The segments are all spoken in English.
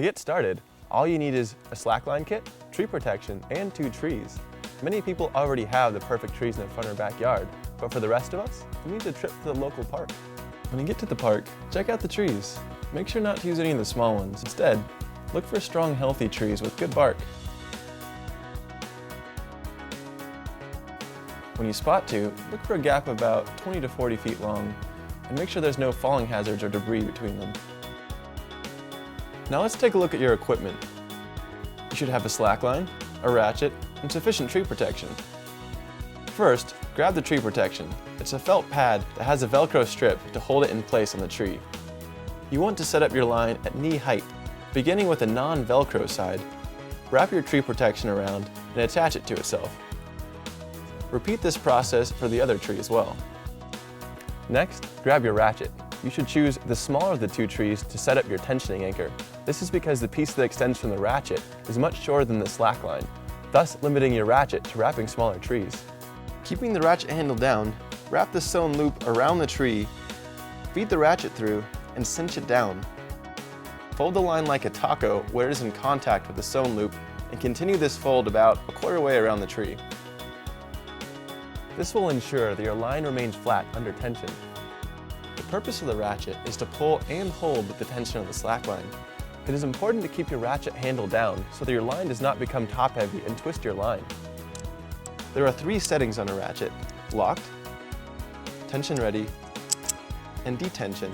To get started, all you need is a slackline kit, tree protection, and 2 trees. Many people already have the perfect trees in their front or backyard, but for the rest of us, you need a trip to the local park. When you get to the park, check out the trees. Make sure not to use any of the small ones. Instead, look for strong, healthy trees with good bark. When you spot 2, look for a gap about 20 to 40 feet long, and make sure there's no falling hazards or debris between them. Now let's take a look at your equipment. You should have a slackline, a ratchet, and sufficient tree protection. First, grab the tree protection. It's a felt pad that has a Velcro strip to hold it in place on the tree. You want to set up your line at knee height, beginning with a non-Velcro side. Wrap your tree protection around and attach it to itself. Repeat this process for the other tree as well. Next, grab your ratchet. You should choose the smaller of the 2 trees to set up your tensioning anchor. This is because the piece that extends from the ratchet is much shorter than the slackline, thus limiting your ratchet to wrapping smaller trees. Keeping the ratchet handle down, wrap the sewn loop around the tree, feed the ratchet through, and cinch it down. Fold the line like a taco where it is in contact with the sewn loop, and continue this fold about a quarter way around the tree. This will ensure that your line remains flat under tension. The purpose of the ratchet is to pull and hold with the tension of the slackline. It is important to keep your ratchet handle down so that your line does not become top-heavy and twist your line. There are 3 settings on a ratchet: locked, tension ready, and detention.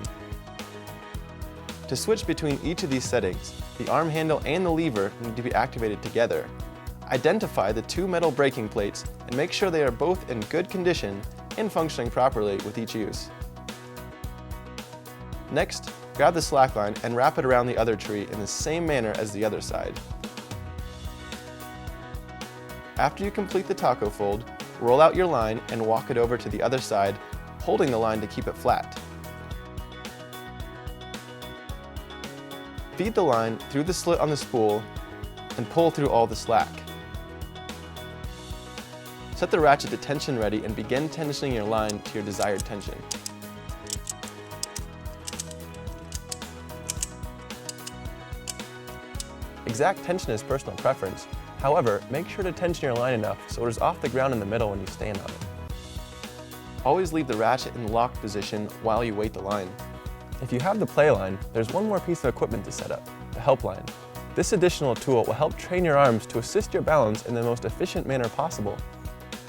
To switch between each of these settings, the arm handle and the lever need to be activated together. Identify the 2 metal braking plates and make sure they are both in good condition and functioning properly with each use. Next, grab the slackline and wrap it around the other tree in the same manner as the other side. After you complete the taco fold, roll out your line and walk it over to the other side, holding the line to keep it flat. Feed the line through the slit on the spool and pull through all the slack. Set the ratchet to tension ready and begin tensioning your line to your desired tension. Exact tension is personal preference. However, make sure to tension your line enough so it is off the ground in the middle when you stand on it. Always leave the ratchet in locked position while you weight the line. If you have the play line, there's one more piece of equipment to set up, the help line. This additional tool will help train your arms to assist your balance in the most efficient manner possible.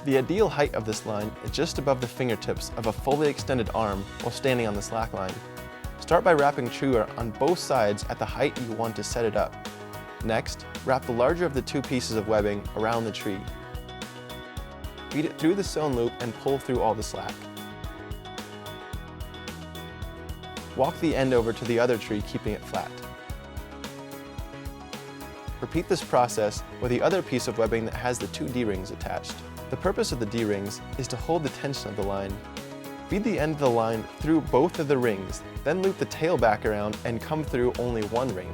The ideal height of this line is just above the fingertips of a fully extended arm while standing on the slack line. Start by wrapping true on both sides at the height you want to set it up. Next, wrap the larger of the 2 pieces of webbing around the tree. Feed it through the sewn loop and pull through all the slack. Walk the end over to the other tree, keeping it flat. Repeat this process with the other piece of webbing that has the 2 D-rings attached. The purpose of the D-rings is to hold the tension of the line. Feed the end of the line through both of the rings, then loop the tail back around and come through only 1 ring.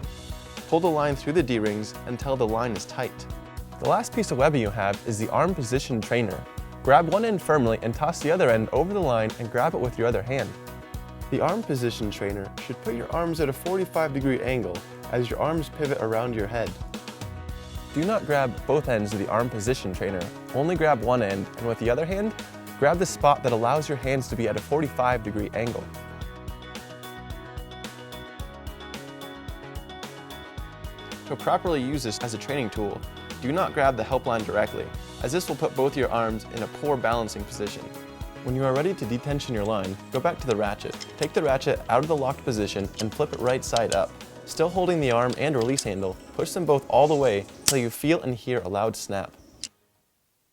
Pull the line through the D-rings until the line is tight. The last piece of webbing you have is the arm position trainer. Grab one end firmly and toss the other end over the line and grab it with your other hand. The arm position trainer should put your arms at a 45-degree angle as your arms pivot around your head. Do not grab both ends of the arm position trainer, only grab one end, and with the other hand, grab the spot that allows your hands to be at a 45-degree angle. To properly use this as a training tool, do not grab the help line directly, as this will put both your arms in a poor balancing position. When you are ready to detension your line, go back to the ratchet. Take the ratchet out of the locked position and flip it right side up. Still holding the arm and release handle, push them both all the way until you feel and hear a loud snap.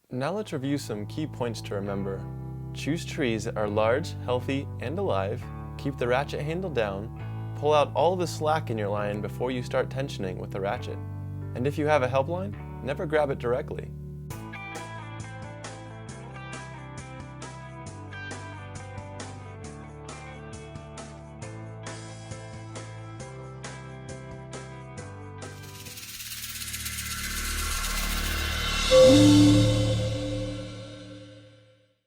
Now let's review some key points to remember. Choose trees that are large, healthy, and alive. Keep the ratchet handle down. Pull out all the slack in your line before you start tensioning with the ratchet. And if you have a help line, never grab it directly.